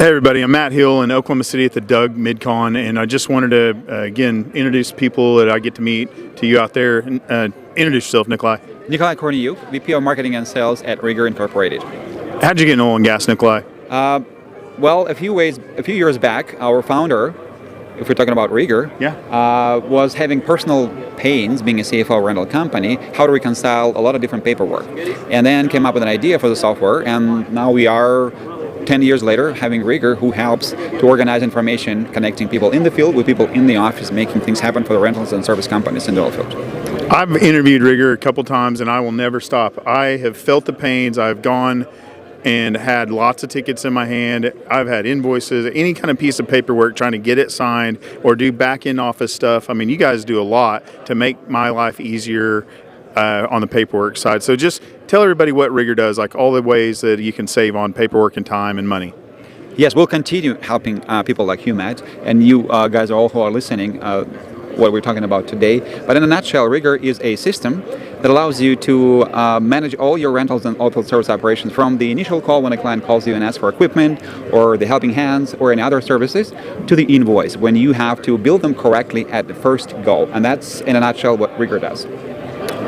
Hey everybody, I'm Matt Hill in Oklahoma City at the Doug MidCon, and I just wanted to again introduce people that I get to meet to you out there. Introduce yourself, Nikolai. Nikolai Korniyuk, VP of Marketing and Sales at RigER Incorporated. How'd you get in oil and gas, Nikolai? Well, a few years back, our founder, if we're talking about RigER, was having personal pains being a CFO of a rental company, how to reconcile a lot of different paperwork, and then came up with an idea for the software, and now we are 10 years later, having RigER, who helps to organize information, connecting people in the field with people in the office, making things happen for the rentals and service companies in the oil field. I've interviewed RigER a couple times, and I will never stop. I have felt the pains. I've gone and had lots of tickets in my hand. I've had invoices, any kind of piece of paperwork, trying to get it signed or do back-end office stuff. I mean, you guys do a lot to make my life easier on the paperwork side. So just tell everybody what RigER does, like all the ways that you can save on paperwork and time and money. Yes, we'll continue helping people like you, Matt, and you guys all who are listening, what we're talking about today. But in a nutshell, RigER is a system that allows you to manage all your rentals and oilfield service operations from the initial call when a client calls you and asks for equipment or the helping hands or any other services to the invoice when you have to bill them correctly at the first go. And that's in a nutshell what RigER does.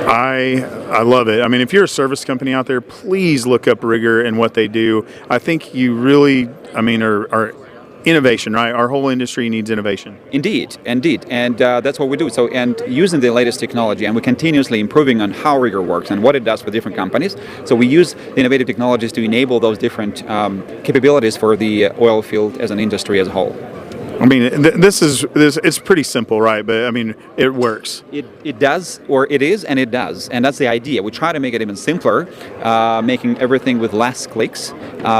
I love it. I mean, if you're a service company out there, please look up RigER and what they do. I think you really, are innovation, right? Our whole industry needs innovation. Indeed, and that's what we do. So, and using the latest technology, and we're continuously improving on how RigER works and what it does for different companies. So we use the innovative technologies to enable those different capabilities for the oil field as an industry as a whole. I mean, it's pretty simple, right? But I mean, it works. It does, or it is, and it does. And that's the idea. We try to make it even simpler, making everything with less clicks,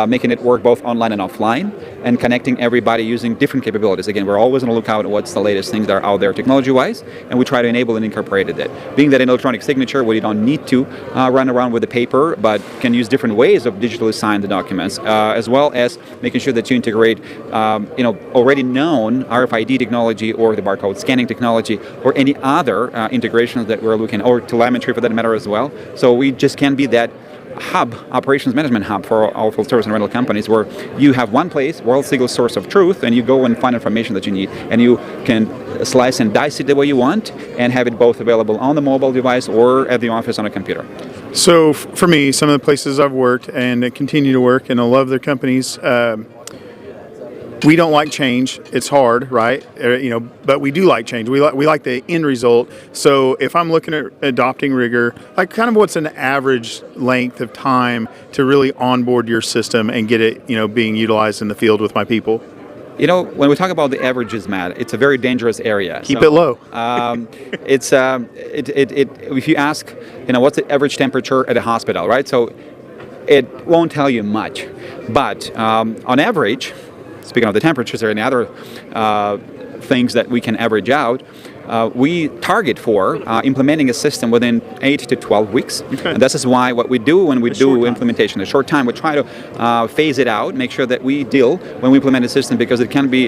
making it work both online and offline, and connecting everybody using different capabilities. Again, we're always on the lookout at what's the latest things that are out there technology-wise, and we try to enable and incorporate that. Being that an electronic signature, where you don't need to run around with the paper, but can use different ways of digitally sign the documents, as well as making sure that you integrate, already known RFID technology or the barcode scanning technology or any other integrations that we're looking, or telemetry for that matter as well. So we just can be that hub, operations management hub for our full service and rental companies, where you have one place, world single source of truth, and you go and find information that you need, and you can slice and dice it the way you want and have it both available on the mobile device or at the office on a computer. So for me, some of the places I've worked and continue to work, and I love their companies, we don't like change. It's hard, right? But we do like change. We like the end result. So if I'm looking at adopting RigER, like kind of what's an average length of time to really onboard your system and get it, being utilized in the field with my people? When we talk about the averages, Matt, it's a very dangerous area. Keep it low. If you ask, what's the average temperature at a hospital, right? So it won't tell you much. But on average, speaking of the temperatures or any other things that we can average out, we target for implementing a system within 8 to 12 weeks. Okay. And this is why what we do when we do implementation, a short time, we try to phase it out, make sure that we deal when we implement a system, because it can be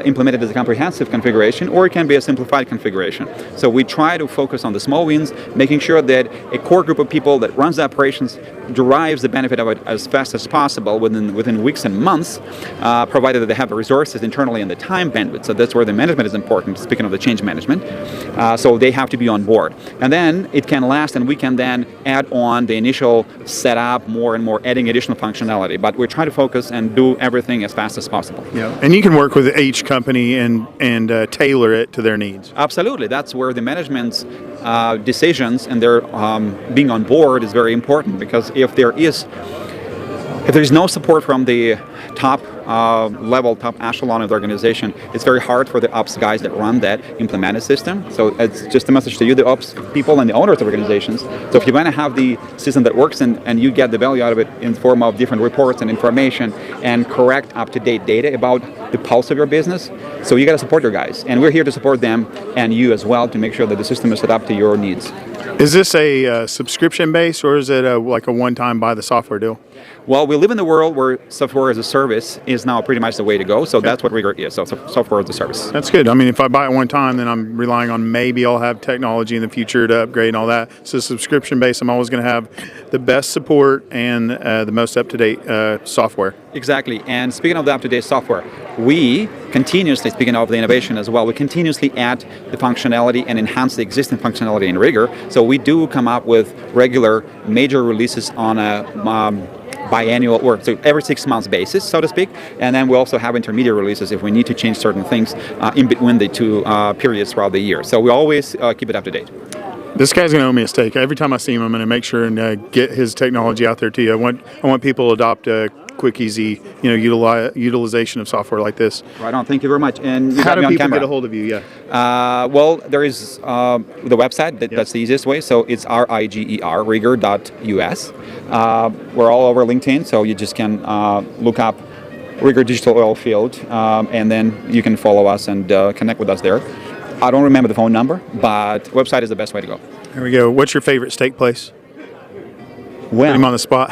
implemented as a comprehensive configuration or it can be a simplified configuration. So we try to focus on the small wins, making sure that a core group of people that runs the operations derives the benefit of it as fast as possible within weeks and months, provided that they have the resources internally and the time bandwidth. So that's where the management is important, speaking of the change management. So they have to be on board. And then it can last, and we can then add on the initial setup, more and more, adding additional functionality. But we try to focus and do everything as fast as possible. Yeah, and you can work with each company and tailor it to their needs. Absolutely. That's where the management's decisions and their being on board is very important, because if there is no support from the top top echelon of the organization, it's very hard for the ops guys that run that implement a system. So it's just a message to you, the ops people and the owners of organizations. So if you want to have the system that works and you get the value out of it in the form of different reports and information and correct, up-to-date data about the pulse of your business, so you got to support your guys. And we're here to support them and you as well, to make sure that the system is set up to your needs. Is this a subscription base, or is it like a one-time buy the software deal? Well, we live in the world where software as a service is now pretty much the way to go. So that's what RigER is. So software as a service. That's good. I mean, if I buy it one time, then I'm relying on maybe I'll have technology in the future to upgrade and all that. So subscription base, I'm always going to have the best support and the most up-to-date software. Exactly. And speaking of the up-to-date software, we continuously, speaking of the innovation as well, we continuously add the functionality and enhance the existing functionality in RigER. So we do come up with regular major releases on a biannual, or so every 6 months basis, so to speak. And then we also have intermediate releases if we need to change certain things in between the two periods throughout the year. So we always keep it up to date. This guy's going to owe me a steak. Every time I see him, I'm going to make sure and get his technology out there to you. I want people to adopt a quick, easy, utilization of software like this. Right on. Thank you very much. And you How got me do on people camera. get a hold of you? Yeah. Well, there is the website. That's the easiest way. So it's RigER, rigger.us. We're all over LinkedIn, so you just can look up RigER Digital Oilfield, and then you can follow us and connect with us there. I don't remember the phone number, but website is the best way to go. There we go. What's your favorite steak place? Well, Put him on the spot.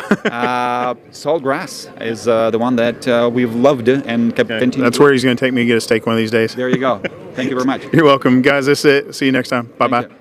Saltgrass is the one that we've loved and kept continuing. That's where he's going to take me to get a steak one of these days. There you go. Thank you very much. You're welcome. Guys, that's it. See you next time. Bye-bye. Thank you.